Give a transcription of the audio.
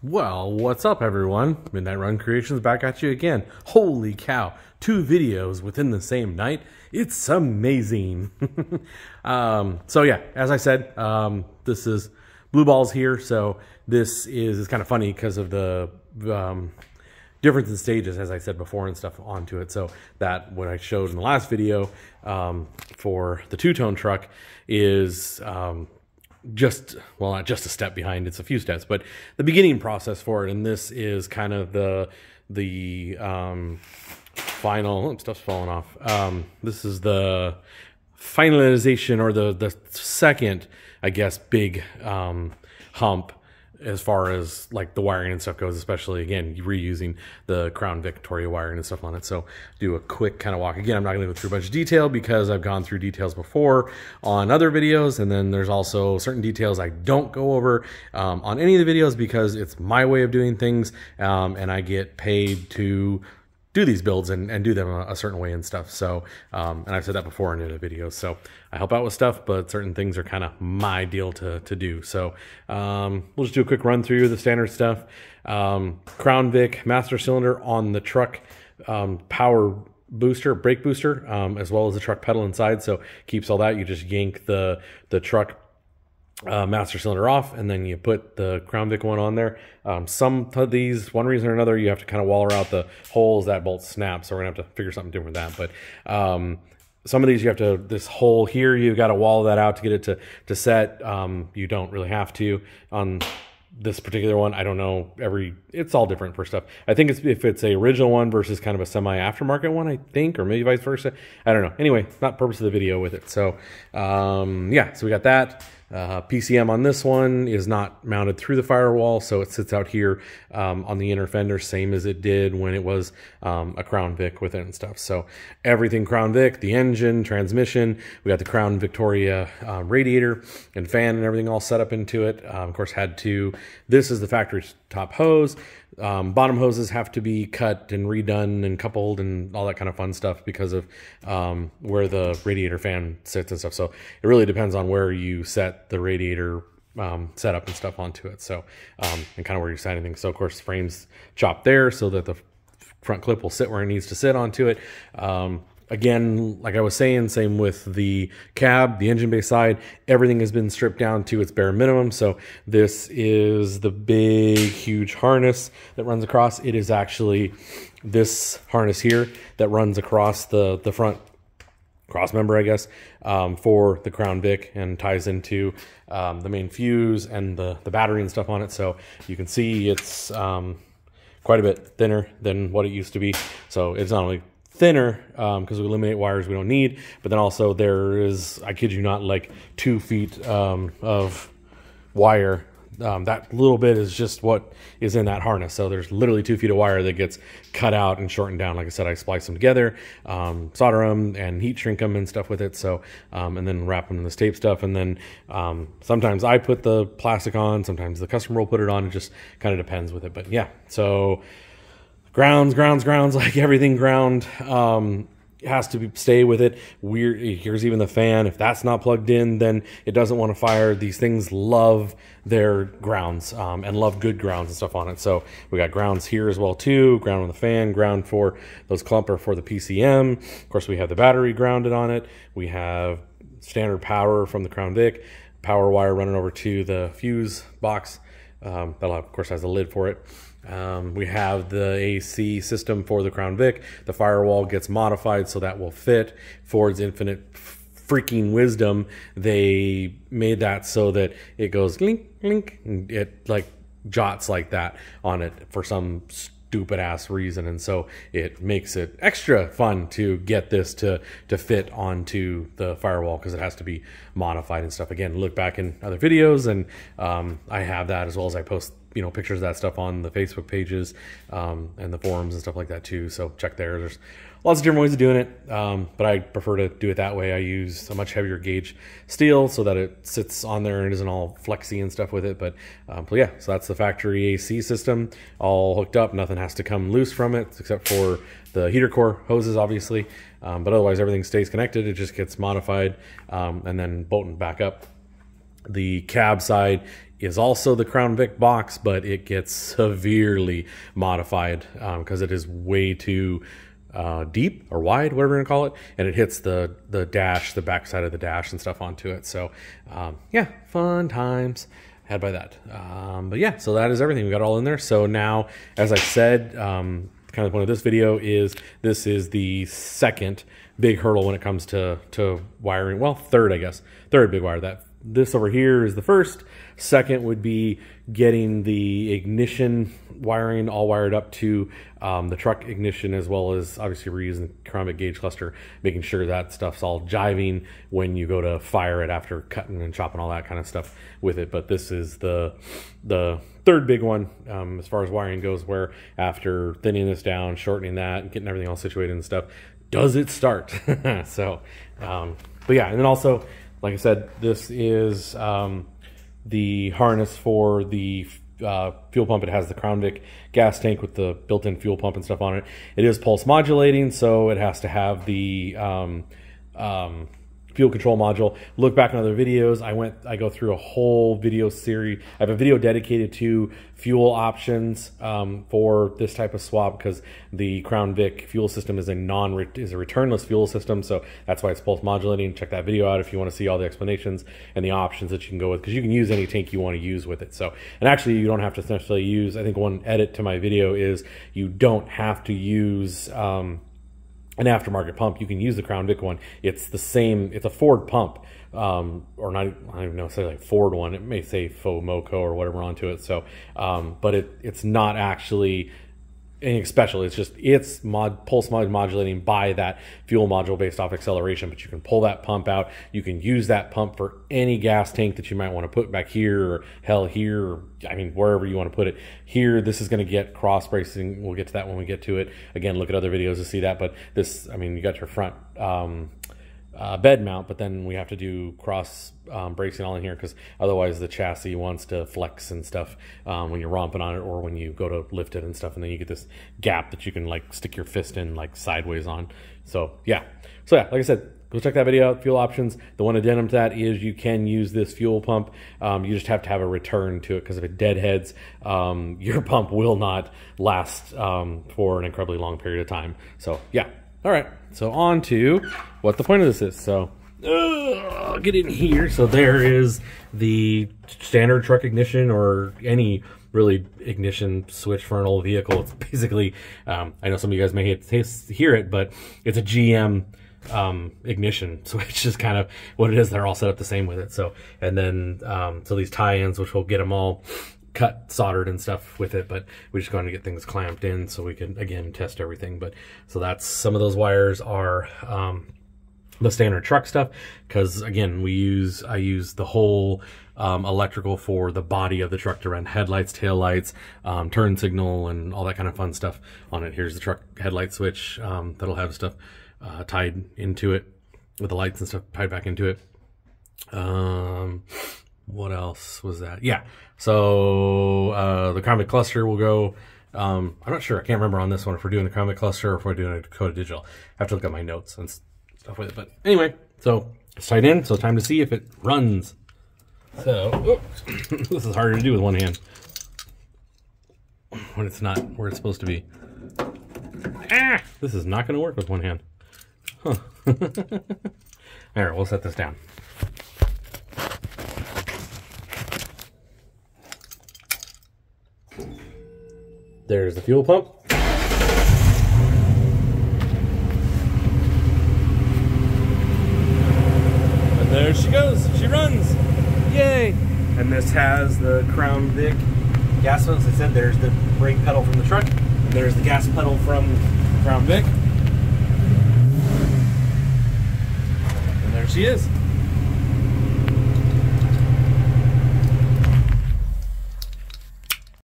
Well, what's up, everyone? Midnight Run Creations back at you again. Holy cow, 2 videos within the same night. It's amazing. So yeah, as I said, this is Blue Balls here. So this is kind of funny because of the difference in stages, as I said before, and stuff onto it. So that what I showed in the last video for the two-tone truck is well, not just a step behind, it's a few steps, but the beginning process for it. And this is kind of the final, stuff's falling off. This is the finalization, or the second, I guess, big hump as far as like the wiring and stuff goes, especially again reusing the Crown Victoria wiring and stuff on it. So do a quick kind of walk. Again, I'm not gonna go through a bunch of detail because I've gone through details before on other videos, and then there's also certain details I don't go over on any of the videos because it's my way of doing things, and I get paid to do these builds and do them a certain way and stuff. So, and I've said that before in other videos. So I help out with stuff, but certain things are kind of my deal to do. So we'll just do a quick run through the standard stuff. Crown Vic master cylinder on the truck, power booster, brake booster, as well as the truck pedal inside. So keeps all that. You just yank the truck master cylinder off, and then you put the Crown Vic one on there. Some of these, one reason or another, you have to kind of waller out the holes that bolt snap, so we're gonna have to figure something different with that. But some of these you have to, this hole here, you've got to wall that out to get it to set. You don't really have to on this particular one. I don't know, it's all different for stuff. I think it's if it's a original one versus kind of a semi aftermarket one, I think, or maybe vice versa. I don't know. Anyway, not purpose of the video with it. So yeah, so we got that. PCM on this one is not mounted through the firewall, so it sits out here on the inner fender, same as it did when it was a Crown Vic with it and stuff. So everything Crown Vic, the engine, transmission, we got the Crown Victoria radiator and fan and everything all set up into it. Of course, this is the factory top hose. Bottom hoses have to be cut and redone and coupled and all that kind of fun stuff because of where the radiator fan sits and stuff. So it really depends on where you set the radiator setup and stuff onto it. So and kind of where you set anything. So of course, frames chopped there so that the front clip will sit where it needs to sit onto it. Again, like I was saying, same with the cab, the engine bay side, everything has been stripped down to its bare minimum. So this is the big, huge harness that runs across. It is actually this harness here that runs across the front cross member, I guess, for the Crown Vic, and ties into the main fuse and the battery and stuff on it. So you can see it's quite a bit thinner than what it used to be. So it's not only thinner because we eliminate wires we don't need, but then also there is, I kid you not, like 2 feet of wire. That little bit is just what is in that harness. So there's literally 2 feet of wire that gets cut out and shortened down. Like I said, I splice them together, solder them and heat shrink them and stuff with it. So and then wrap them in this tape stuff, and then sometimes I put the plastic on, sometimes the customer will put it on. It just kind of depends with it. But yeah, so grounds, like everything ground has to stay with it. Here's even the fan. If that's not plugged in, then it doesn't want to fire. These things love their grounds and love good grounds and stuff on it. So we got grounds here as well too. Ground on the fan, ground for those clumper for the PCM. Of course, we have the battery grounded on it. We have standard power from the Crown Vic, power wire running over to the fuse box. That of course has a lid for it. We have the AC system for the Crown Vic. The firewall gets modified so that will fit. Ford's infinite freaking wisdom, they made that so that it goes link, link, and it like jots like that on it for some stupid ass reason, and so it makes it extra fun to get this to fit onto the firewall because it has to be modified and stuff. Again, look back in other videos, and I have that, as well as I post pictures of that stuff on the Facebook pages and the forums and stuff like that too. So check there. There's lots of different ways of doing it, but I prefer to do it that way. I use a much heavier gauge steel so that it sits on there and isn't all flexy and stuff with it. But yeah, so that's the factory AC system all hooked up. Nothing has to come loose from it except for the heater core hoses, obviously. But otherwise everything stays connected. It just gets modified and then bolted back up. The cab side is also the Crown Vic box, but it gets severely modified because it is way too deep or wide, whatever you want to call it, and it hits the dash, the back side of the dash and stuff onto it. So yeah, fun times had by that. But yeah, so that is everything. We got it all in there. So now, as I said, kind of the point of this video is this is the second big hurdle when it comes to wiring. Well, third, I guess. Third big wire. That this over here is the first. Second would be getting the ignition wiring all wired up to the truck ignition, as well as obviously reusing the Crown Vic gauge cluster, making sure that stuff's all jiving when you go to fire it after cutting and chopping all that kind of stuff with it. But this is the third big one as far as wiring goes, where after thinning this down, shortening that, and getting everything all situated and stuff, does it start? So, but yeah, and then also, like I said, this is the harness for the fuel pump. It has the Crown Vic gas tank with the built-in fuel pump and stuff on it. It is pulse modulating, so it has to have the fuel control module. Look back in other videos. I go through a whole video series. I have a video dedicated to fuel options for this type of swap, because the Crown Vic fuel system is a returnless fuel system, so that's why it's pulse modulating. Check that video out if you want to see all the explanations and the options that you can go with, because you can use any tank you want to use with it. So, and actually you don't have to necessarily use, I think one edit to my video is you don't have to use an aftermarket pump. You can use the Crown Vic one. It's the same, it's a Ford pump, or not, I don't even know, say like Ford one. It may say Fomoco or whatever onto it. So, but it's not actually anything special. It's just, it's pulse modulating by that fuel module based off acceleration. But you can pull that pump out. You can use that pump for any gas tank that you might want to put back here, or hell here, or I mean, wherever you want to put it. Here, this is going to get cross bracing. We'll get to that when we get to it. Again, look at other videos to see that. But this, I mean, you got your front bed mount, but then we have to do cross bracing all in here, because otherwise the chassis wants to flex and stuff when you're romping on it, or when you go to lift it and stuff, and then you get this gap that you can like stick your fist in like sideways on. So yeah, like I said, go check that video out. Fuel options. The one addendum to that is you can use this fuel pump. You just have to have a return to it, because if it deadheads, your pump will not last for an incredibly long period of time. So yeah. All right, so on to what the point of this is. So I'll get in here. So there is the standard truck ignition, or any really ignition switch for an old vehicle. It's basically, I know some of you guys may hear it, but it's a GM ignition switch is kind of what it is. They're all set up the same with it. So, and then so these tie-ins, which will get them all cut, soldered and stuff with it, but we're just going to get things clamped in so we can again test everything. But so that's, some of those wires are the standard truck stuff, because again I use the whole electrical for the body of the truck to run headlights, taillights, turn signal, and all that kind of fun stuff on it. Here's the truck headlight switch that'll have stuff tied into it, with the lights and stuff tied back into it. What else was that? Yeah, so the Crown Vic cluster will go, I'm not sure, I can't remember on this one if we're doing the Crown Vic cluster or if we're doing a Dakota Digital. I have to look at my notes and stuff with it. But anyway, so it's tied in, so it's time to see if it runs. So, oops, this is harder to do with one hand when it's not where it's supposed to be. Ah, this is not going to work with one hand. Huh. All right, we'll set this down. There's the fuel pump. And there she goes. She runs. Yay! And this has the Crown Vic gas pedal. As I said, there's the brake pedal from the truck, and there's the gas pedal from Crown Vic. And there she is.